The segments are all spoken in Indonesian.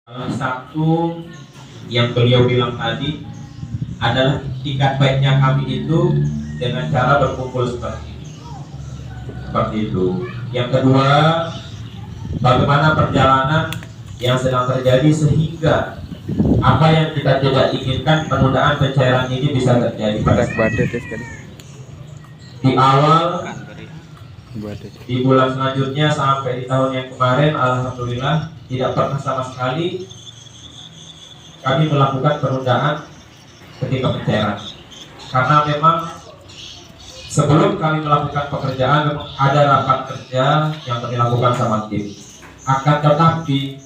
Salah satu yang beliau bilang tadi adalah itikat baiknya kami itu dengan cara berkumpul seperti ini. Seperti itu. Yang kedua, bagaimana perjalanan yang sedang terjadi sehingga apa yang kita tidak inginkan, penundaan pencairan ini bisa terjadi pada di awal, di bulan selanjutnya sampai di tahun yang kemarin. Alhamdulillah tidak pernah sama sekali kami melakukan penundaan ketika pencairan, karena memang sebelum kami melakukan pekerjaan ada rapat kerja yang kami lakukan sama tim. Akan tetapi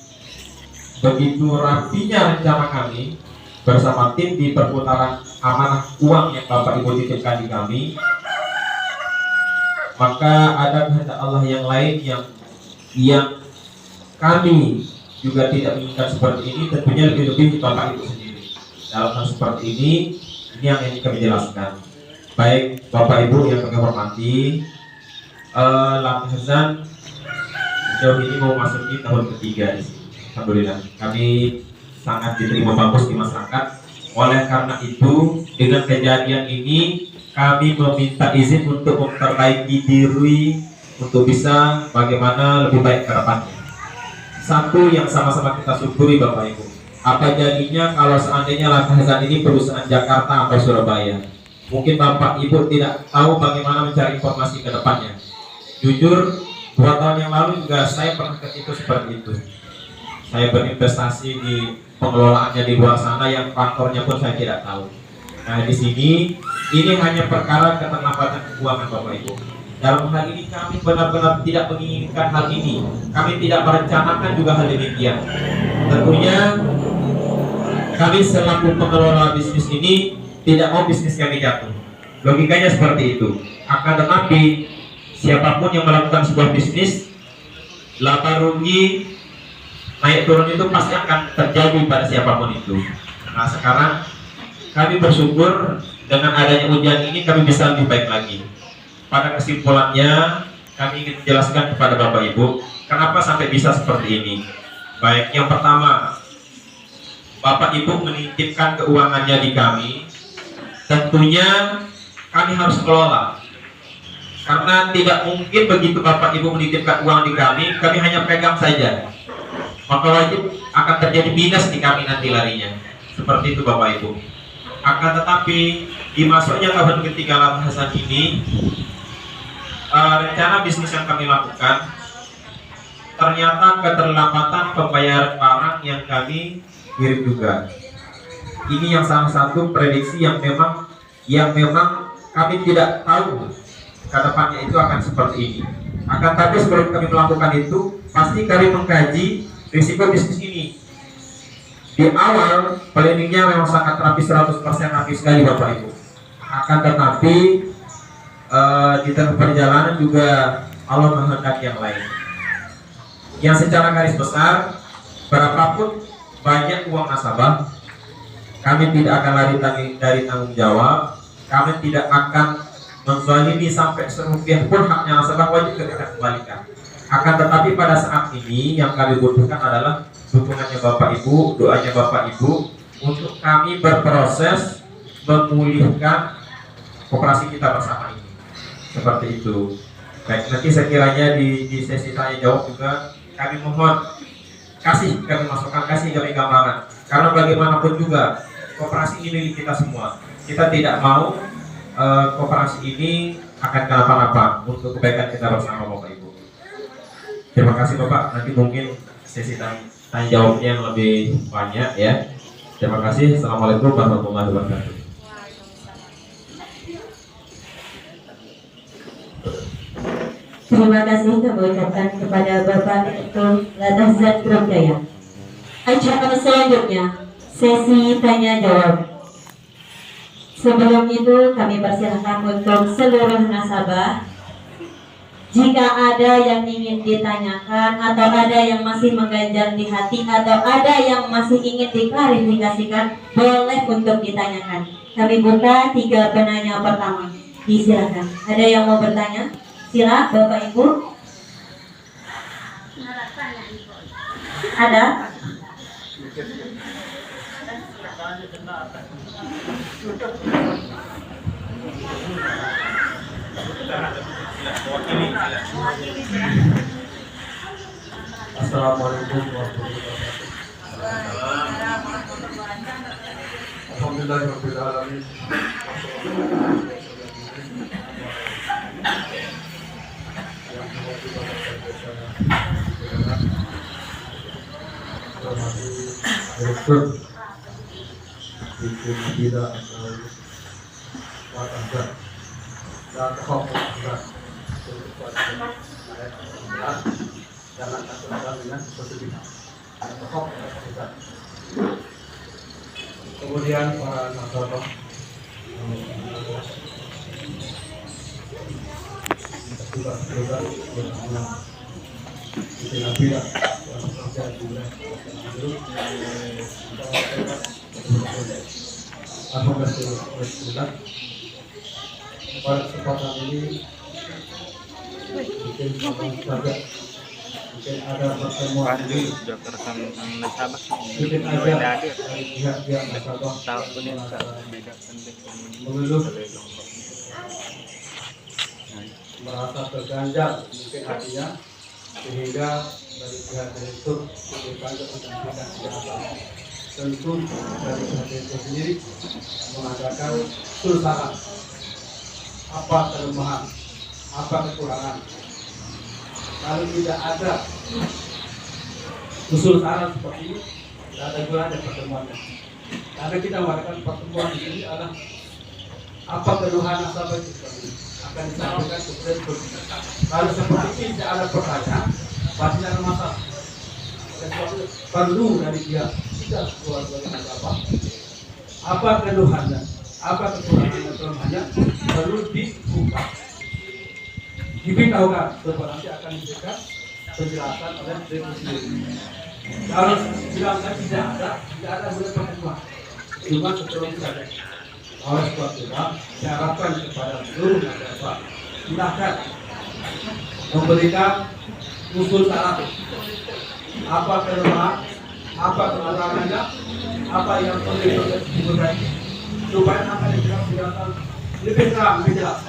begitu rapinya rencana kami bersama tim di perputaran amanah uang yang Bapak Ibu titipkan di kami, maka ada kehendak Allah yang lain yang kami juga tidak menginginkan seperti ini. Tentunya lebih-lebih di Bapak Ibu sendiri. Dalam hal seperti ini yang ingin kami jelaskan. Baik Bapak Ibu yang kami hormati, Lamhazan sejauh ini mau masuk di tahun ketiga di sini. Alhamdulillah kami sangat diterima bagus di masyarakat. Oleh karena itu, dengan kejadian ini kami meminta izin untuk memperbaiki diri untuk bisa bagaimana lebih baik ke depannya. Satu yang sama-sama kita syukuri Bapak Ibu, apa jadinya kalau seandainya Lamhazan ini perusahaan Jakarta atau Surabaya? Mungkin Bapak Ibu tidak tahu bagaimana mencari informasi ke depannya. Jujur, 2 tahun yang lalu juga saya pernah ketipu seperti itu. Saya berinvestasi di pengelolaannya di luar sana yang faktornya pun saya tidak tahu. Nah di sini ini hanya perkara keterlambatan keuangan Bapak Ibu. Dalam hal ini kami benar-benar tidak menginginkan hal ini. Kami tidak merencanakan juga hal demikian. Tentunya kami selaku pengelola bisnis ini tidak mau bisnis kami jatuh. Logikanya seperti itu. Akan tetapi siapapun yang melakukan sebuah bisnis, laba rugi naik turun itu pasti akan terjadi pada siapapun itu. Nah sekarang kami bersyukur dengan adanya ujian ini kami bisa lebih baik lagi. Pada kesimpulannya kami ingin menjelaskan kepada Bapak Ibu kenapa sampai bisa seperti ini. Baik, yang pertama, Bapak Ibu menitipkan keuangannya di kami, tentunya kami harus kelola. Karena tidak mungkin begitu Bapak Ibu menitipkan uang di kami hanya pegang saja. Maka wajib akan terjadi minus di kami nanti larinya. Seperti itu Bapak Ibu. Akan tetapi dimasuknya tahun ketiga Lamhazan ini, rencana bisnis yang kami lakukan, ternyata keterlambatan pembayaran barang yang kami kirim juga. Ini yang salah satu prediksi yang memang kami tidak tahu ke depannya itu akan seperti ini. Akan tapi sebelum kami melakukan itu, pasti kami mengkaji risiko bisnis ini. Di awal planningnya memang sangat rapi, 100% rapi sekali Bapak Ibu. Akan tetapi di tengah perjalanan juga Allah menghendaki yang lain. Yang secara garis besar, berapapun banyak uang nasabah, kami tidak akan lari dari tanggung jawab. Kami tidak akan menzalimi sampai serupiah pun haknya nasabah, wajib kita kembalikan. Akan tetapi pada saat ini yang kami butuhkan adalah dukungannya Bapak Ibu, doanya Bapak Ibu untuk kami berproses memulihkan koperasi kita bersama ini. Seperti itu. Baik, nanti sekiranya di sesi tanya jawab juga kami mohon kami masukan, kasih kami gambaran. Karena bagaimanapun juga koperasi ini milik kita semua. Kita tidak mau koperasi ini akan kenapa-napa untuk kebaikan kita bersama Bapak Ibu. Terima kasih Bapak. Nanti mungkin sesi tanya jawabnya yang lebih banyak ya. Terima kasih. Assalamualaikum warahmatullahi wabarakatuh. Terima kasih kami ucapkan kepada Bapak Direktur Lamhazan Group Jaya. Acara selanjutnya sesi tanya jawab. Sebelum itu kami persilahkan untuk seluruh nasabah, jika ada yang ingin ditanyakan atau ada yang masih mengganjal di hati atau ada yang masih ingin diklarifikasikan, boleh untuk ditanyakan. Kami buka 3 penanya pertama. Disilakan. Ada yang mau bertanya? Sila Bapak Ibu. Ada? Assalamualaikum warahmatullahi wabarakatuh. Alhamdulillahirabbil alamin. Direktur Bikin Tidak atau Wajah dan Tokoh jangan takut dengan sesuatu Tokoh kemudian para nasabah juga berguna tidak tidak pada kesempatan ini mungkin saja mungkin ada pertemuan ini mungkin ada dari pihak-pihak nasabah mengeluh merasa terganjal mungkin hatinya sehingga dari pihak direktur dipanggil untuk memberikan penjelasan. Tentu dari pihak direktur sendiri mengadakan sulsaran apa kelemahan, apa kekurangan. Kalau tidak ada usul saran seperti ini, tidak ada gunanya pertemuannya. Karena kita mengadakan pertemuan di sini adalah apa keluhan nasabah itu akan disampaikan ke direktur. Kalau seperti ini tidak ada pertanyaan, pasti ada masalah. Sesuatu perlu dari dia tidak keluar-keluar nasabah. Apa keluhannya, apa kekurangan dan kelemahannya perlu dibuka, diberitahukan supaya nanti akan diberikan penjelasan oleh direktur sendiri. Kalau bilang tidak ada boleh pertemuan, cuma seterusnya saja. Oleh sebab itu, saya harapkan kepada seluruh nasabah silakan memberikan usul saran apa kelemahan, apa kekurangannya, apa yang perlu diperbaiki supaya apa yang penjelasan lebih terang, lebih jelas.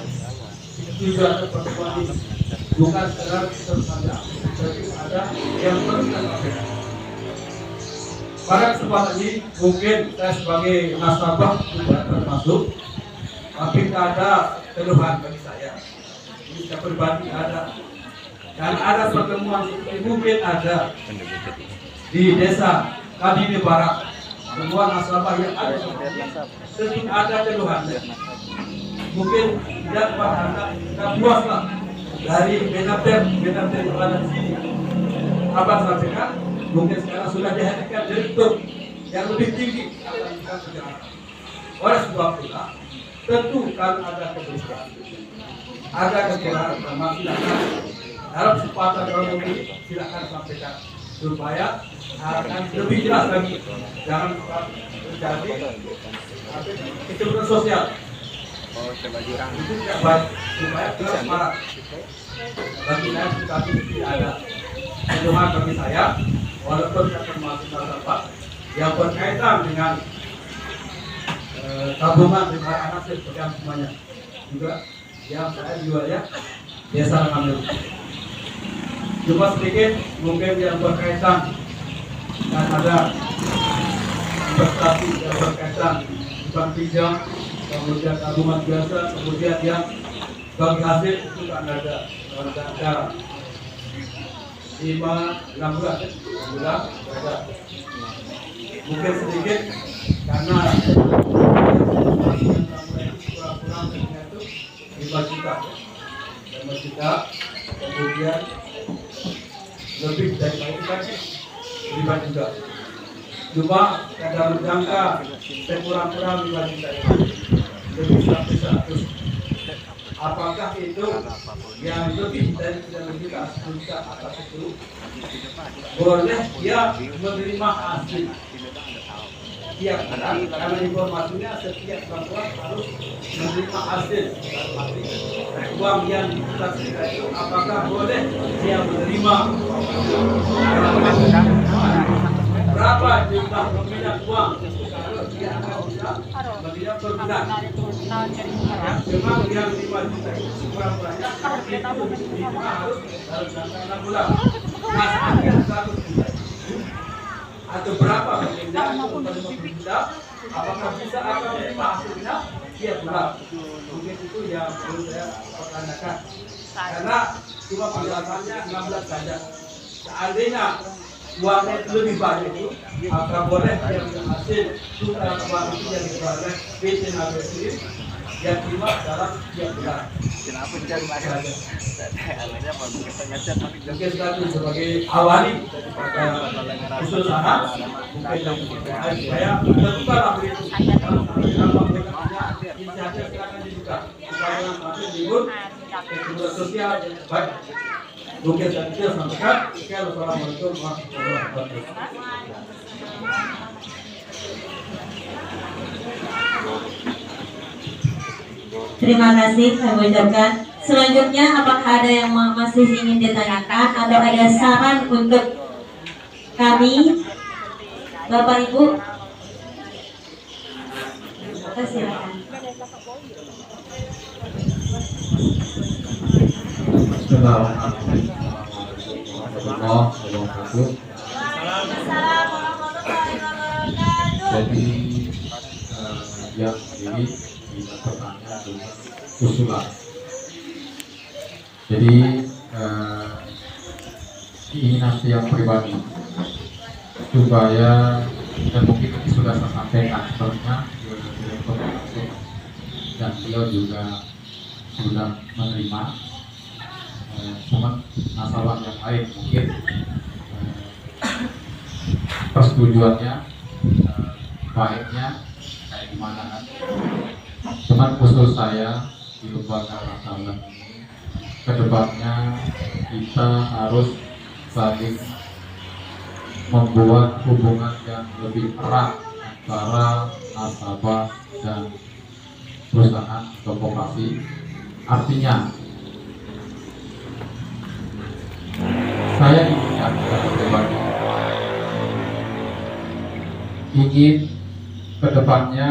Tujuan pertemuan ini bukan sekedar saja, tapi ada yang perlu kita sampaikan. Pada kesempatan ini mungkin saya sebagai nasabah tidak termasuk, tapi tidak ada keluhan bagi saya. Ini saya pribadi ada. Dan ada pertemuan seperti mungkin ada di desa Kadini Barat. Semua nasabah yang ada tentu ada keluhannya. Mungkin tidak pada kita puaslah dari benar-benar yang ada di sini. Apa sampaikan? Mungkin sekarang sudah dihadirkan direktur yang lebih tinggi akan kita penjelasan. Oleh sebab itulah tentu kalau ada kebenaran, ada kekurangan, maka silakan dalam kesempatan kalau ini silakan sampaikan supaya akan lebih jelas lagi. Jangan terjadi kecemburuan sosial. Itu tidak baik supaya transparan. Bagi saya tidak ada keluhan bagi saya. Walaupun saya termasuk nasabah yang berkaitan dengan tabungan dengan anak seperti semuanya juga yang saya jual ya desa Ngambil. Cuma sedikit mungkin yang berkaitan dan ada investasi yang berkaitan bank pinjam, kemudian tabungan biasa, kemudian yang bagi hasil itu kan ada cara 5-6 bulan ada. Mungkin sedikit karena kurang itu 5 juta, kemudian lebih dari itu kan 5 juta. Cuma dalam jangka sekurang-kurang 5 juta itu lebih sampai 100. Apakah itu yang lebih dari 9 juta, 10 juta atas itu boleh dia menerima hasil tiap bulan? Karena informasinya setiap bantuan harus menerima hasil uang yang dikasihkan itu. Apakah boleh dia menerima berapa jumlah nominal uang kalau dia akan bisa menerima per bulan? Memang yang 5 juta itu kurang banyak, itu harus dalam jangka 6 bulan. Nah, seandainya 100 juta atau berapa berpindah atau 50 juta, apakah bisa akan menerima hasilnya? Iya benar. Mungkin itu yang perlu saya pertanyakan. Karena cuma penjelasannya 16 saja. Seandainya uangnya itu lebih banyak itu, maka boleh yang hasil tukar uang itu yang diperoleh PT Nagasiri yang terima dalam setiap bulan. Kenapa cari masalah? Alanya baru kita ngecat tapi Mungkin satu sebagai awali pada usaha mungkin yang supaya terbuka begitu. Kalau mereka punya inisiatif silakan dibuka supaya nanti libur kedua sosial baik. Mungkin saya tidak sampaikan. Assalamualaikum warahmatullahi wabarakatuh. Terima kasih kami ucapkan. Selanjutnya apakah ada yang masih ingin ditanyakan atau ada saran untuk kami, Bapak Ibu? Silakan. Jadi yang ini kita bertanya dengan usulan. Jadi keinginan yang pribadi supaya, dan mungkin ini sudah saya sampaikan sebenarnya ke direktur langsung, dan beliau juga sudah menerima. Cuma nasabah yang lain mungkin persetujuannya baiknya kayak gimana kan. Cuman khusus saya di lembaga nasabah ini, kedepannya kita harus saling membuat hubungan yang lebih erat antara nasabah dan perusahaan atau koperasi. Artinya saya ingin kedepannya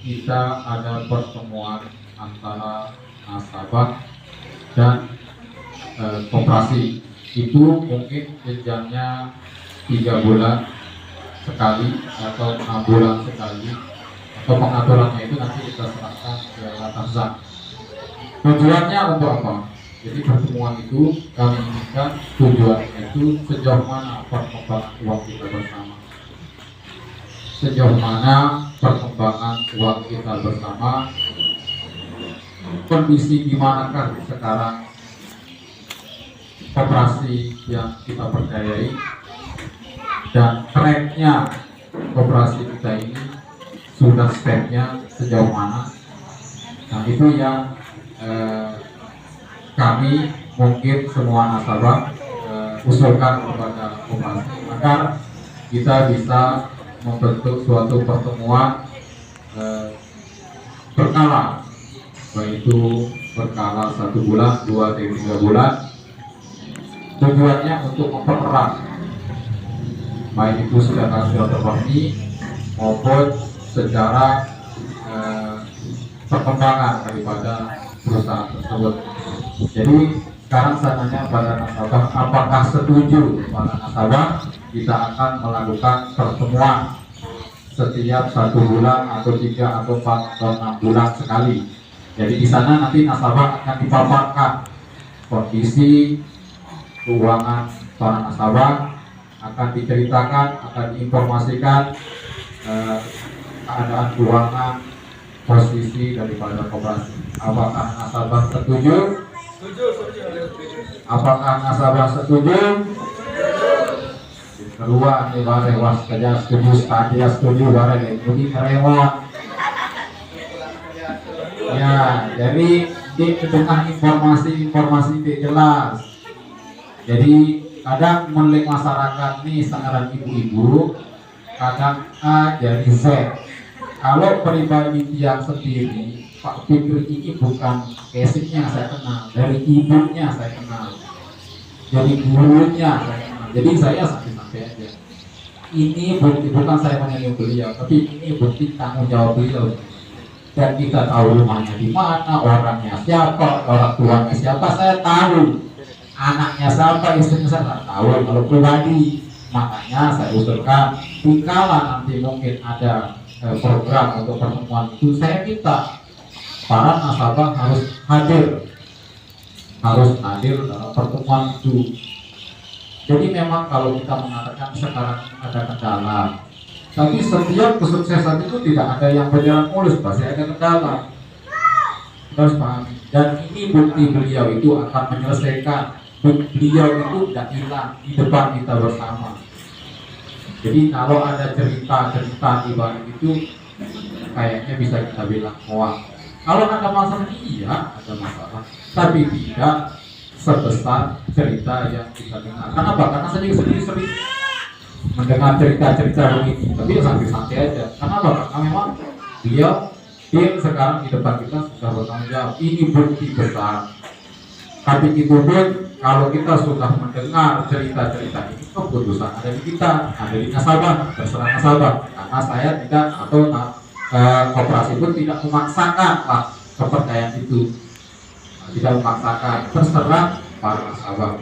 kita ada pertemuan antara nasabah dan koperasi. Itu mungkin jenjangnya 3 bulan sekali atau 6 bulan sekali, atau pengaturannya itu nanti kita serahkan ke atasan. Tujuannya untuk apa? Jadi pertemuan itu kami inginkan tujuannya itu sejauh mana perkembangan uang kita bersama, sejauh mana perkembangan uang kita bersama, kondisi di manakah sekarang koperasi yang kita percayai, dan trennya koperasi kita ini sudah stepnya sejauh mana. Nah itu yang kami mungkin semua nasabah usulkan kepada koperasi agar kita bisa membentuk suatu pertemuan berkala, baik itu berkala 1 bulan, 2, 3 bulan. Tujuannya untuk mempererat baik itu secara silaturahmi maupun secara perkembangan daripada perusahaan tersebut. Jadi sekarang saya tanya pada nasabah, apakah setuju para nasabah kita akan melakukan pertemuan setiap 1 bulan atau 3 atau 4 atau 6 bulan sekali. Jadi di sana nanti nasabah akan dipaparkan kondisi keuangan para nasabah, akan diceritakan, akan diinformasikan keadaan keuangan, posisi daripada koperasi. Apakah nasabah setuju? Apakah nasabah setuju? Kedua, ini bareng was kerja setuju, tadi setuju bareng ini karyawan. Ya, jadi di tengah informasi tidak jelas. Jadi kadang menelik masyarakat nih sangaran ibu-ibu, kadang A jadi Z. Kalau pribadi yang sendiri, Pak Fikri ini bukan casingnya saya kenal, dari ibunya saya kenal, jadi gurunya saya kenal. Jadi saya sampai aja. Ini bukti, bukan saya menyanyi beliau, tapi ini bukti tanggung jawab beliau. Dan kita tahu rumahnya di mana, orangnya siapa, orang tuanya siapa, saya tahu. anaknya siapa, istrinya saya nggak tahu kalau pribadi. Makanya saya usulkan dikala nanti mungkin ada program untuk pertemuan itu, saya minta para nasabah harus hadir dalam pertemuan itu. Jadi memang kalau kita mengatakan sekarang ada kendala, tapi setiap kesuksesan itu tidak ada yang berjalan mulus, pasti ada kendala. Terus pahami. Dan ini bukti beliau itu akan menyelesaikan. Beliau itu tidak hilang di depan kita bersama. Jadi kalau ada cerita di balik itu, kayaknya bisa kita bilang hoax. Kalau ada masalah, iya ada masalah, tapi tidak sebesar cerita yang kita dengar. Kenapa? Karena saya juga sendiri mendengar cerita-cerita begini, tapi santai-santai aja. Kenapa? Karena memang beliau tim sekarang di depan kita sudah bertanggung jawab. Ini bukti besar. Tapi itu pun kalau kita sudah mendengar cerita-cerita ini, keputusan ada di kita, ada di nasabah, terserah nasabah. Karena saya tidak atau koperasi pun tidak memaksakan lah kepercayaan itu, tidak memaksakan, terserah para nasabah.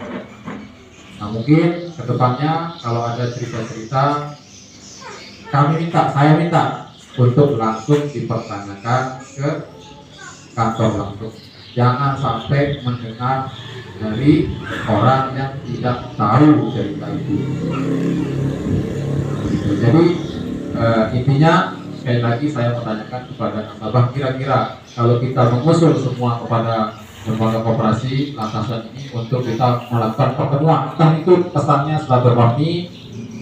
Nah mungkin kedepannya kalau ada cerita-cerita, saya minta untuk langsung dipertanyakan ke kantor langsung. Jangan sampai mendengar dari orang yang tidak tahu cerita itu. Jadi intinya sekali lagi saya pertanyakan kepada nasabah, kira-kira kalau kita mengusul semua kepada lembaga koperasi lantasan ini untuk kita melakukan pertemuan, entah itu kesannya silaturahmi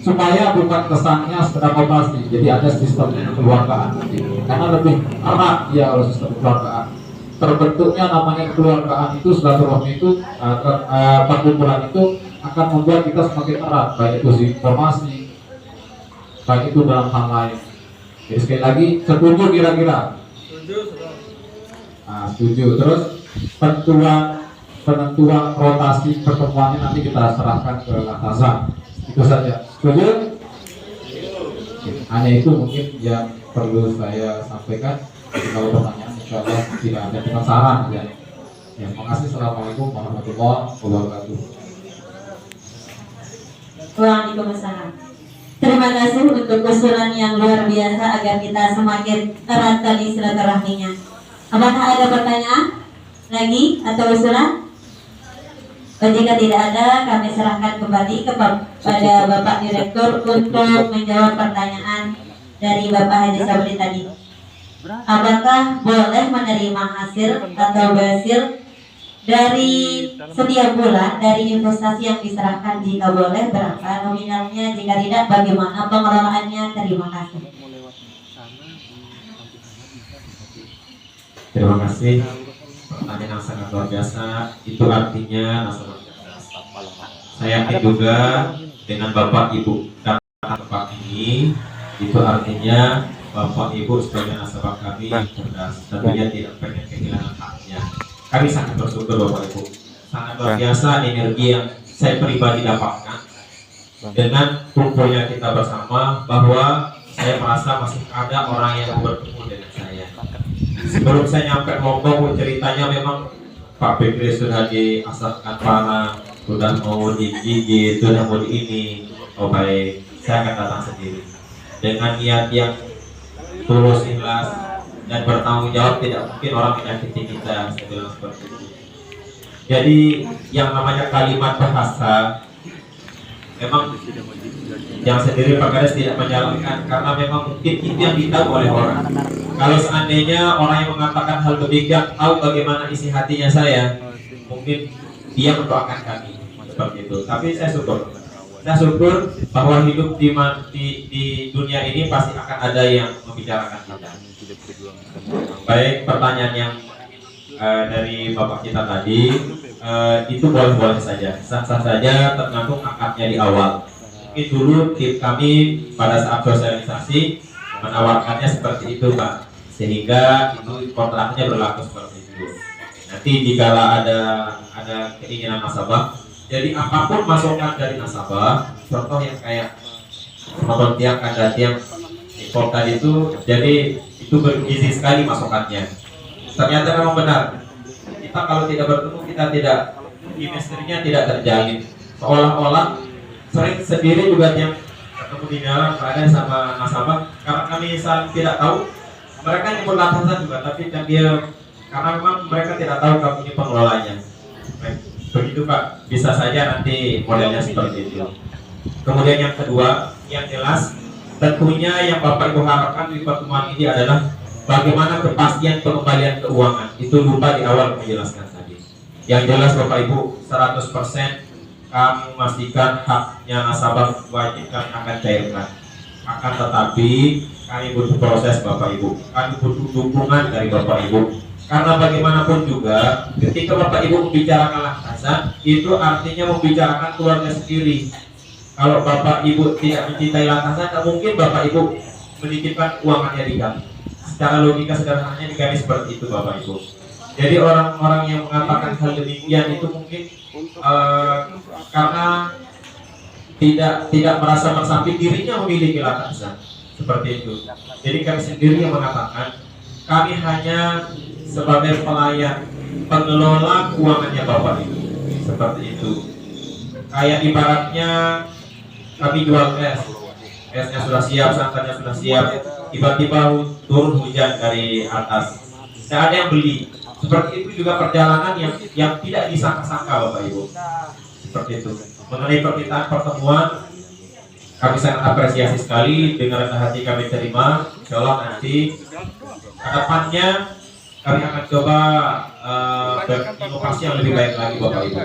supaya bukan kesannya sekedar koperasi, jadi ada sistem kekeluargaan, karena lebih erat ya kalau sistem kekeluargaan. Terbentuknya namanya kekeluargaan itu, silaturahmi itu, perkumpulan itu akan membuat kita semakin erat, baik itu informasi, baik itu dalam hal lain. Jadi sekali lagi, setuju kira-kira? Setuju. Terus penentuan rotasi pertemuannya nanti kita serahkan ke atasan. Itu saja. Setuju? Hanya itu mungkin yang perlu saya sampaikan. Jadi kalau pertanyaan insya Allah tidak ada, cuma saran ya. Terima kasih. Assalamualaikum warahmatullahi wabarakatuh. Waalaikumsalam. Terima kasih untuk usulan yang luar biasa agar kita semakin erat tali silaturahminya. Apakah ada pertanyaan lagi atau usulan? Jika tidak ada, kami serahkan kembali kepada Bapak Direktur untuk menjawab pertanyaan dari Bapak Haji Sabri tadi. Apakah boleh menerima hasil atau hasil dari setiap bulan dari investasi yang diserahkan? Jika boleh, berapa nominalnya? Jika tidak, bagaimana pengelolaannya? Terima kasih. Terima kasih. Pertanyaan yang sangat luar biasa. Itu artinya nasabah cerdas. Saya yakin juga dengan Bapak Ibu datang tempat ini, itu artinya Bapak Ibu sebagai nasabah kami cerdas, tentunya tidak pengen kehilangan haknya. Kami sangat bersyukur Bapak Ibu. Sangat luar biasa energi yang saya pribadi dapatkan dengan kumpulnya kita bersama, bahwa saya merasa masih ada orang yang bertemu dengan saya. Sebelum saya nyampe Lombok, ceritanya memang Pak Fikri sudah diasahkan para, sudah mau digigit, sudah mau di ini. Oh baik, saya akan datang sendiri dengan niat yang tulus, ikhlas, dan bertanggung jawab. Tidak mungkin orang menyakiti kita, saya bilang seperti itu. Jadi yang namanya kalimat bahasa memang yang sendiri Pak Kades tidak menjalankan, karena memang mungkin itu yang ditahu oleh orang. Kalau seandainya orang yang mengatakan hal demikian tahu bagaimana isi hatinya saya, mungkin dia mendoakan kami seperti itu. Tapi saya syukur bahwa hidup di dunia ini pasti akan ada yang membicarakan kita. Baik, pertanyaan yang dari Bapak kita tadi, itu boleh-boleh saja, sah-sah saja, tergantung akadnya di awal. Mungkin dulu tim kami pada saat sosialisasi menawarkannya seperti itu Pak, sehingga itu kontraknya berlaku seperti itu. Nanti jika ada keinginan nasabah, jadi apapun masukan dari nasabah, contoh yang kayak motor tiang, ada tiang impor tadi itu, jadi itu bergizi sekali masukannya. Ternyata memang benar, kita kalau tidak bertemu kita tidak chemistry-nya tidak terjalin, seolah-olah sering sendiri juga yang ketemu di jalan ada sama nasabah, karena kami saling tidak tahu, mereka nyebut atasan juga, tapi kan dia karena memang mereka tidak tahu kami ini pengelolanya. Baik, begitu Pak, bisa saja nanti modelnya seperti itu. Kemudian yang kedua, yang jelas tentunya yang Bapak Ibu harapkan di pertemuan ini adalah bagaimana kepastian pengembalian keuangan. Itu lupa di awal menjelaskan tadi. Yang jelas Bapak Ibu 100% kami memastikan haknya nasabah wajib kami akan cairkan. Akan tetapi kami butuh proses Bapak Ibu. Kami butuh dukungan dari Bapak Ibu. Karena bagaimanapun juga ketika Bapak Ibu membicarakan lantasan, itu artinya membicarakan keluarga sendiri. Kalau Bapak Ibu tidak mencintai lantasan, tak mungkin Bapak Ibu menitipkan keuangannya di kami. Secara logika sederhananya di kami seperti itu Bapak Ibu. Jadi orang-orang yang mengatakan hal demikian itu mungkin karena tidak merasa meresapi dirinya memiliki lantasan seperti itu. Jadi kami sendiri yang mengatakan kami hanya sebagai pelayan pengelola keuangannya Bapak Ibu seperti itu. Kayak ibaratnya kami jual esnya sudah siap, santannya sudah siap, tiba-tiba turun hujan dari atas, tidak ada yang beli. Seperti itu juga perjalanan yang tidak disangka-sangka Bapak Ibu. Seperti itu. Mengenai permintaan pertemuan, kami sangat apresiasi sekali, dengan rendah hati kami terima. Insya Allah nanti kedepannya kami akan coba berinovasi yang lebih baik lagi Bapak Ibu.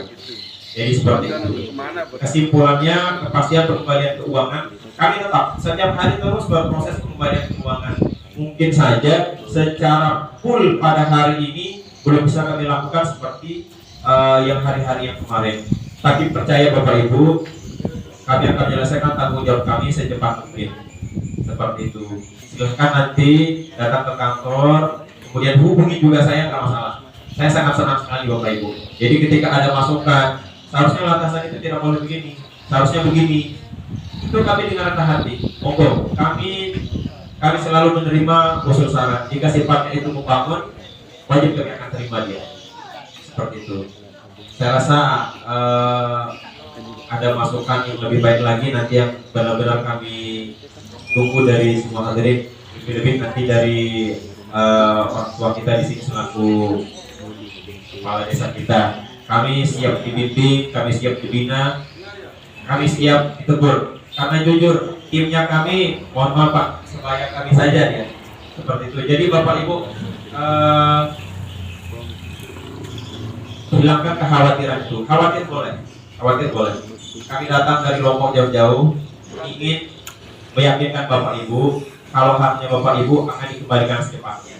Jadi seperti itu. Kesimpulannya, kepastian pengembalian keuangan, kami tetap setiap hari terus berproses pengembalian keuangan. Mungkin saja secara full pada hari ini belum bisa kami lakukan seperti yang hari-hari yang kemarin. Tapi percaya Bapak Ibu, kami akan menyelesaikan tanggung jawab kami secepat mungkin. Seperti itu. Silahkan nanti datang ke kantor, kemudian hubungi juga saya, nggak masalah. Saya sangat senang sekali Bapak Ibu. Jadi ketika ada masukan, seharusnya lantasan itu tidak boleh begini, seharusnya begini, itu kami dengan rendah hati. Monggo, kami selalu menerima usul saran. Jika sifatnya itu membangun, wajib kami akan terima dia. Seperti itu. Saya rasa ada masukan yang lebih baik lagi nanti yang benar-benar kami tunggu dari semua hadirin, lebih-lebih nanti dari orang tua kita di sini selaku kepala desa kita. Kami siap dibimbing, kami siap dibina, kami siap ditegur. Karena jujur, timnya kami, mohon maaf Pak, supaya kami saja ya. Seperti itu. Jadi Bapak Ibu, hilangkan kekhawatiran itu. Khawatir boleh. Kami datang dari Lombok jauh-jauh, ingin meyakinkan Bapak Ibu kalau haknya Bapak Ibu akan dikembalikan secepatnya.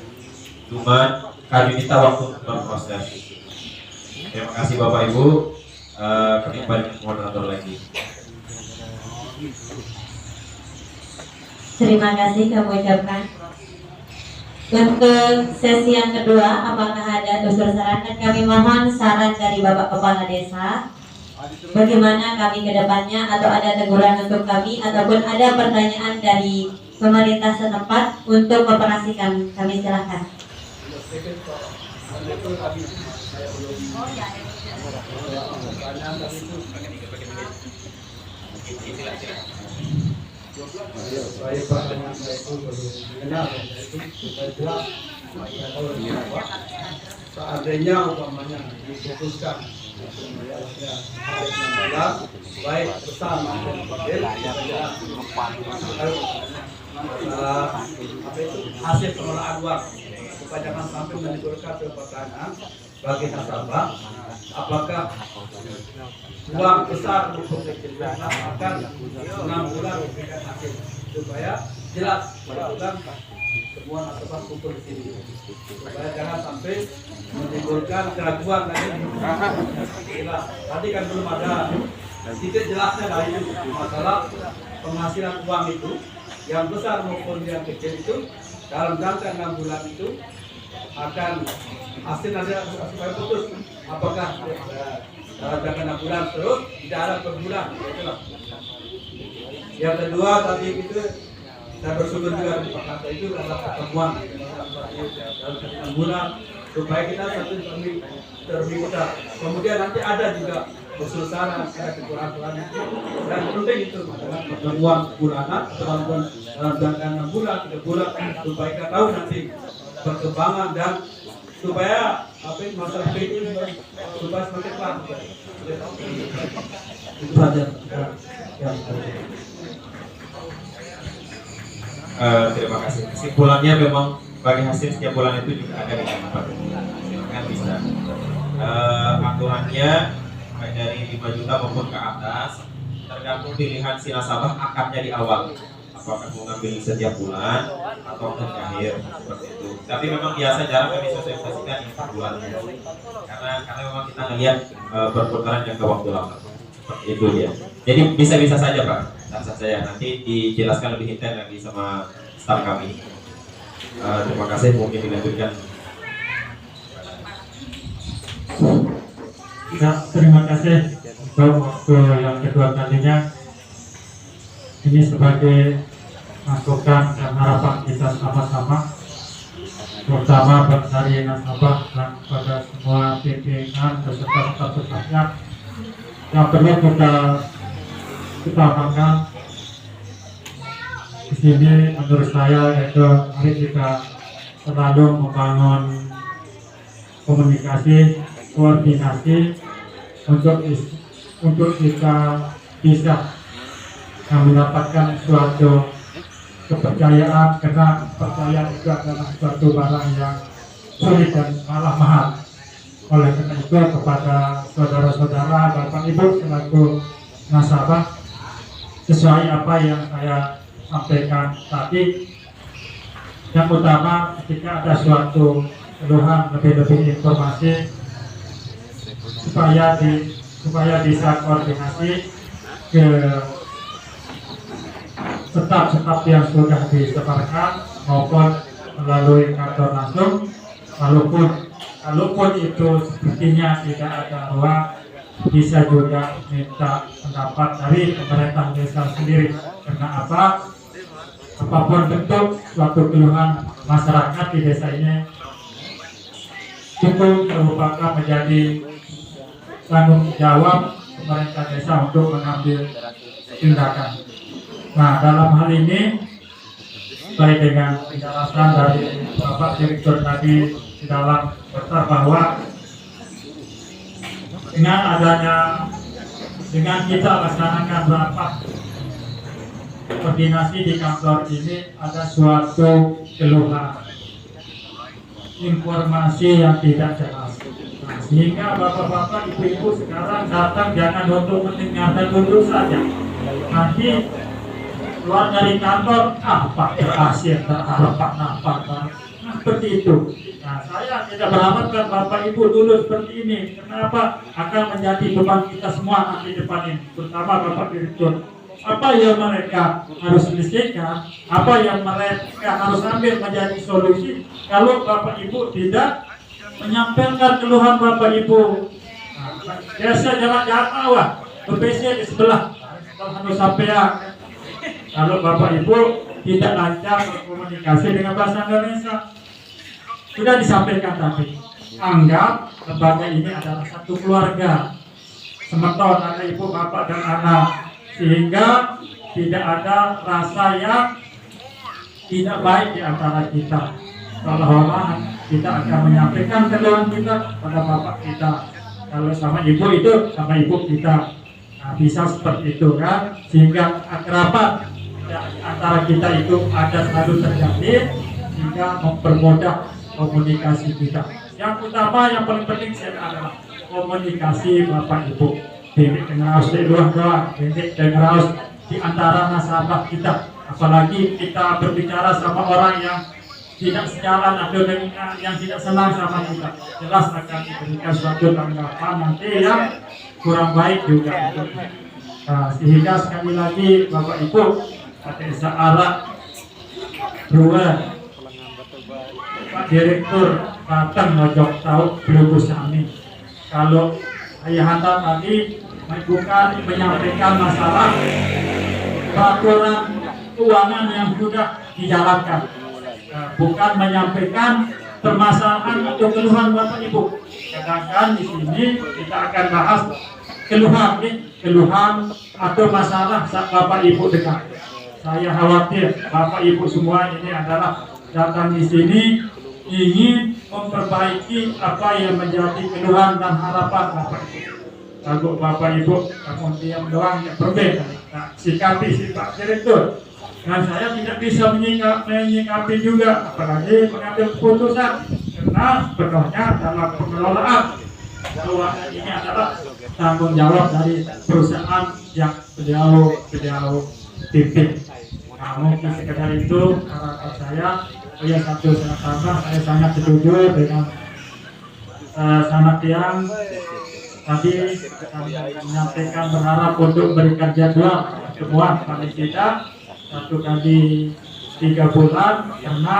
Cuman kami minta waktu untuk berproses. Terima kasih Bapak Ibu. Kami kembali ke moderator lagi. Terima kasih kami ucapkan. Untuk sesi yang kedua, apakah ada usul saran? Dan kami mohon saran dari Bapak Kepala Desa. Bagaimana kami ke depannya, atau ada teguran untuk kami, ataupun ada pertanyaan dari pemerintah setempat untuk operasi kami. Kami silakan. Saya pertanyaan saya itu mengenal itu supaya jelas seandainya umpamanya diputuskan baik besar maupun kecil masalah apa itu hasil pengelolaan uang, supaya jangan sampai menimbulkan pertanyaan bagi nasabah apakah uang besar maupun kecil akan 6 bulan memberikan hasil, supaya jelas bulan semua nasabah kumpul di sini, supaya jangan sampai menimbulkan keraguan lagi. Jelas tadi kan belum ada titik jelasnya dari masalah penghasilan uang itu yang besar maupun yang kecil itu dalam jangka 6 bulan itu akan hasil ada supaya putus apakah dalam jangka 6 bulan terus tidak ada per bulan. Itulah. Yang kedua tadi itu saya bersyukur juga di Pak Kata itu adalah pertemuan dalam 6 bulan supaya kita satu terminta. Kemudian nanti ada juga usul saran, ada kekurangan dan penting itu adalah pertemuan bulanan, pertemuan dalam jangka 6 bulan, 3 bulan supaya kita tahu nanti perkembangan dan supaya apa ini masalah ini supaya semakin pelan. Itu saja yang terima kasih. Kesimpulannya memang bagi hasil setiap bulan itu juga ada di tempat kan bisa. Aturannya baik dari 5 juta maupun ke atas tergantung pilihan si nasabah akadnya di awal. Apakah mau ngambil setiap bulan atau ke akhir seperti itu. Tapi memang biasa jarang kami sosialisasikan yang per bulan karena memang kita ngelihat perputaran jangka waktu lama. Seperti itu dia. Jadi bisa saja Pak. Sah-sah saja. Nanti dijelaskan lebih intens lagi sama staf kami. Terima kasih, mungkin dilanjutkan. Ya, terima kasih untuk waktu yang kedua kalinya. Ini sebagai masukan dan harapan kita sama-sama, terutama dari nasabah dan pada semua pimpinan beserta staf-stafnya yang perlu kita utamakan di sini. Menurut saya itu mari kita selalu membangun komunikasi, koordinasi untuk kita bisa mendapatkan suatu kepercayaan, karena percaya itu adalah suatu barang yang sulit dan malah mahal. Oleh karena itu kepada saudara-saudara, Bapak Ibu selaku nasabah, sesuai apa yang saya sampaikan tadi, yang utama ketika ada suatu keluhan, lebih informasi supaya bisa koordinasi ke staf-staf yang sudah disebarkan maupun melalui kantor langsung. Kalaupun itu sepertinya tidak ada ruang, bisa juga minta pendapat dari pemerintah desa sendiri. Karena apapun bentuk suatu keluhan masyarakat di desa ini itu merupakan menjadi tanggung jawab pemerintah desa untuk mengambil tindakan. Nah, dalam hal ini baik dengan penjelasan dari Bapak Direktur tadi di dalam besar bahwa dengan kita laksanakan rapat koordinasi di kantor ini, ada suatu keluhan, informasi yang tidak jelas. Nah, sehingga bapak-bapak, ibu-ibu sekarang datang jangan untuk mendengarkan dulu saja. Nanti keluar dari kantor, Pak berhasil, terharap Pak nampak. Nah, seperti itu. Nah, saya tidak berharapkan Bapak Ibu dulu seperti ini. Kenapa? Akan menjadi beban kita semua nanti depan ini, terutama Bapak Direktur. Apa yang mereka harus selesaikan, apa yang mereka harus ambil menjadi solusi kalau Bapak Ibu tidak menyampaikan keluhan Bapak Ibu. Nah, biasa jalan-jalan awal berpc di sebelah harus sampai kalau Bapak Ibu tidak lancar berkomunikasi dengan bahasa Indonesia. Sudah disampaikan tadi, anggap lembaga ini adalah satu keluarga, semeton anak ibu, bapak dan anak, sehingga tidak ada rasa yang tidak baik di antara kita. Seolah-olah kita akan menyampaikan keluhan kita pada bapak kita, kalau sama ibu itu sama ibu kita. Nah, bisa seperti itu kan, sehingga akrabat antara kita itu ada selalu terjadi, sehingga mempermudah komunikasi kita. Yang utama, yang paling penting adalah komunikasi Bapak Ibu. Ini harus di luar doang, ini harus di antara nasabah kita. Apalagi kita berbicara sama orang yang tidak sejalan atau yang tidak senang sama kita, jelas akan diberikan suatu tanggapan nanti yang kurang baik juga. Nah, sehingga sekali lagi Bapak Ibu, pada saat dua Pak Direktur datang ngojok tahu belum kami. Kalau ayahanda tadi menyampaikan masalah peraturan keuangan yang sudah dijalankan, bukan menyampaikan permasalahan atau keluhan Bapak Ibu. Sedangkan di sini kita akan bahas keluhan atau masalah saat Bapak Ibu dengar. Saya khawatir Bapak Ibu semua ini adalah datang di sini ingin memperbaiki apa yang menjadi keluhan dan harapan Bapak Ibu. Kalau Bapak Ibu kamu diam doang ya berbeda. Nah, sikapi si Pak Direktur. Dan saya tidak bisa menyikapi juga, apalagi mengambil keputusan, karena sebenarnya dalam pengelolaan keuangan ini adalah tanggung jawab dari perusahaan yang beliau pimpin. Nah, mungkin sekedar itu harapan saya. Satu saya tambah, saya sangat setuju dengan sangat yang tadi kami menyampaikan berharap untuk berikan jadwal pertemuan paling tidak 1 kali 3 bulan, karena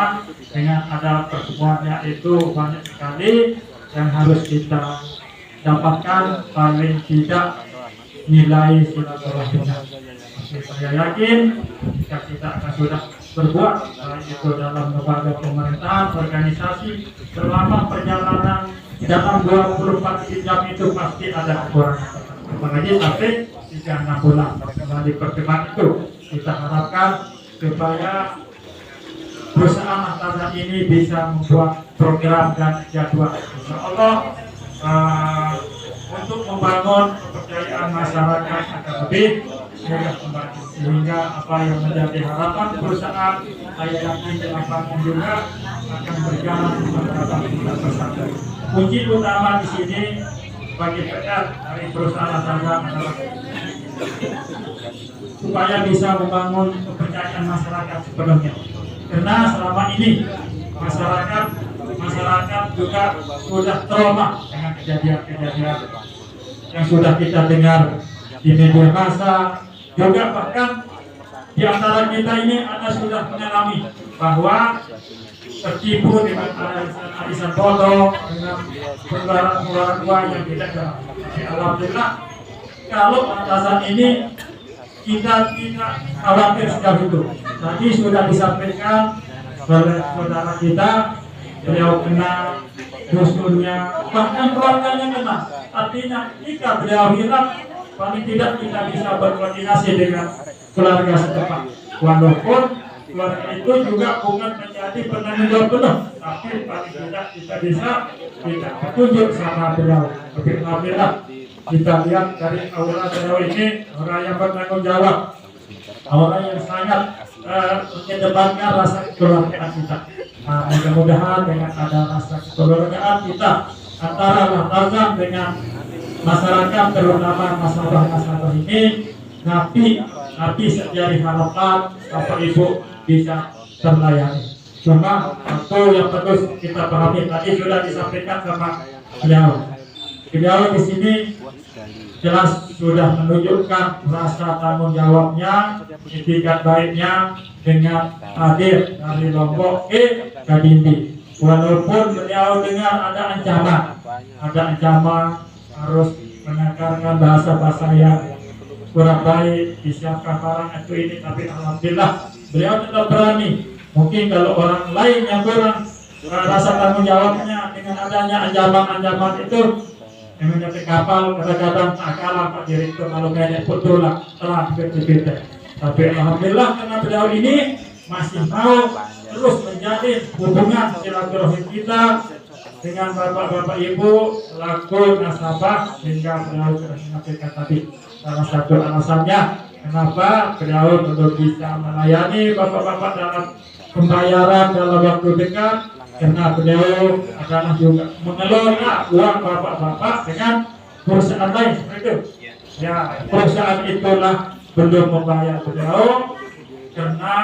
dengan ada pertemuannya itu banyak sekali yang harus kita dapatkan, paling tidak nilai silaturahminya. Saya yakin jika kita akan sudah berbuat baik itu dalam lembaga pemerintahan, organisasi, selama perjalanan dalam 24 jam itu pasti ada kekurangan. Apalagi sampai 3-6 bulan dari pertemuan itu, kita harapkan supaya perusahaan Ahtana ini bisa membuat program dan jadwal. Insya Allah untuk membangun kepercayaan masyarakat akan lebih mudah kembali, sehingga apa yang menjadi harapan perusahaan saya yakin di lapangan juga akan berjalan dengan kita bersama. Kunci utama di sini bagi PR dari perusahaan Ahtana adalah supaya bisa membangun kepercayaan masyarakat sepenuhnya. Karena selama ini masyarakat juga sudah trauma dengan kejadian-kejadian yang sudah kita dengar di media massa, juga bahkan di antara kita ini ada sudah mengalami bahwa tertipu dengan arisan bodong, dengan pengeluaran uang yang tidak jelas. Alhamdulillah, kalau atasan ini kita tidak khawatir sejauh itu. Tadi sudah disampaikan oleh saudara kita, beliau kena, dusunnya, bahkan keluarganya kena. Artinya jika beliau hilang, paling tidak kita bisa berkoordinasi dengan keluarga setempat. Walaupun keluarga itu juga bukan menjadi penanggung jawab penuh, tapi paling tidak kita bisa petunjuk sama beliau. Tapi alhamdulillah kita lihat dari aura beliau ini orang yang bertanggung jawab, orang yang sangat mengedepankan rasa kekeluargaan kita. Nah, mudah-mudahan dengan ada rasa kekeluargaan kita antara Ahtana dengan masyarakat, terutama nasabah ini, nanti sejari harapan Bapak Ibu bisa terlayani. Cuma satu yang perlu kita pahami, tadi sudah disampaikan sama beliau. Beliau di sini jelas sudah menunjukkan rasa tanggung jawabnya, itikat baiknya dengan hadir dari Lombok ke Kadindi. Walaupun beliau dengar ada ancaman harus menekankan bahasa yang kurang baik, disiapkan barang itu ini, tapi alhamdulillah beliau tetap berani. Mungkin kalau orang lain yang kurang rasa tanggung jawabnya dengan adanya ancaman itu, menjadi kapal kadang-kadang tak kalah Pak Direktur kalau kayaknya betulan telah berbeda. Tapi alhamdulillah karena beliau ini masih mau terus menjalin hubungan silaturahmi kita dengan bapak-bapak ibu selaku nasabah, hingga beliau sudah menyampaikan tadi salah satu alasannya kenapa beliau belum bisa melayani bapak-bapak dalam pembayaran dalam waktu dekat, karena beliau adalah juga mengelola uang bapak-bapak dengan perusahaan lain seperti itu. Ya, perusahaan itulah belum membayar beliau karena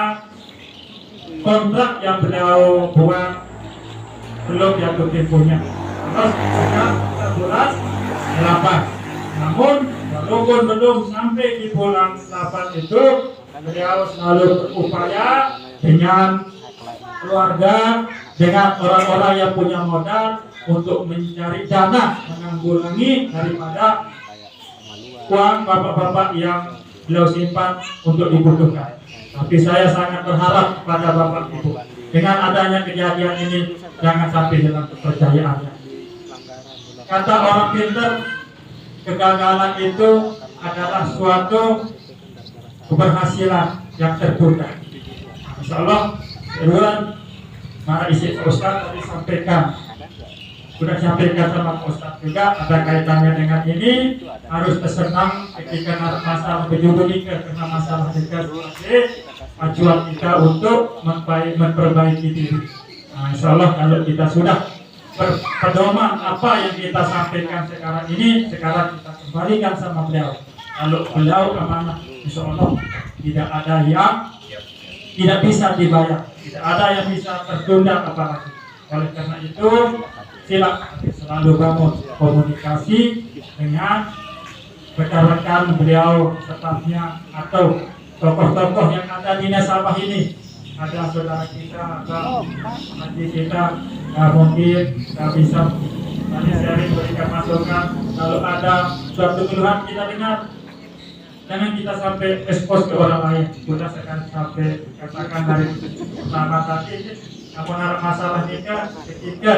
kontrak yang beliau buat belum jatuh temponya. Terus sekarang bulan 8. Namun walaupun belum sampai di bulan 8 itu, beliau selalu berupaya dengan keluarga, dengan orang-orang yang punya modal untuk mencari dana menanggulangi daripada uang bapak-bapak yang beliau simpan untuk dibutuhkan. Tapi saya sangat berharap pada bapak ibu, Dengan adanya kejadian ini, jangan sampai hilang kepercayaannya. Kata orang pintar, kegagalan itu adalah suatu keberhasilan yang tertunda. Insya Allah, kedua, maka isi Pak Ustadz tadi sampaikan, sudah sampaikan sama Pak Ustadz juga, ada kaitannya dengan ini. Harus tersenang ketika masalah berjudul nikah, karena masalah nikah sebagai acuan kita untuk memperbaiki diri. Nah, insya Allah kalau kita sudah berpedoman apa yang kita sampaikan sekarang ini, sekarang kita kembalikan sama beliau. Kalau beliau amanah, insya Allah tidak ada yang tidak bisa dibayar, tidak ada yang bisa tertunda apalagi. Oleh karena itu, silakan selalu bangun komunikasi dengan rekan-rekan beliau, stafnya atau tokoh-tokoh yang ada di nasabah ini. Ada saudara kita, ada nanti kita mungkin bisa nanti sharing, berikan masukan. Kalau ada suatu keluhan kita dengar, jangan kita sampai expose ke orang lain. Sudah sekali sampai katakan dari pertama tadi, apa masalah nikah, ketiga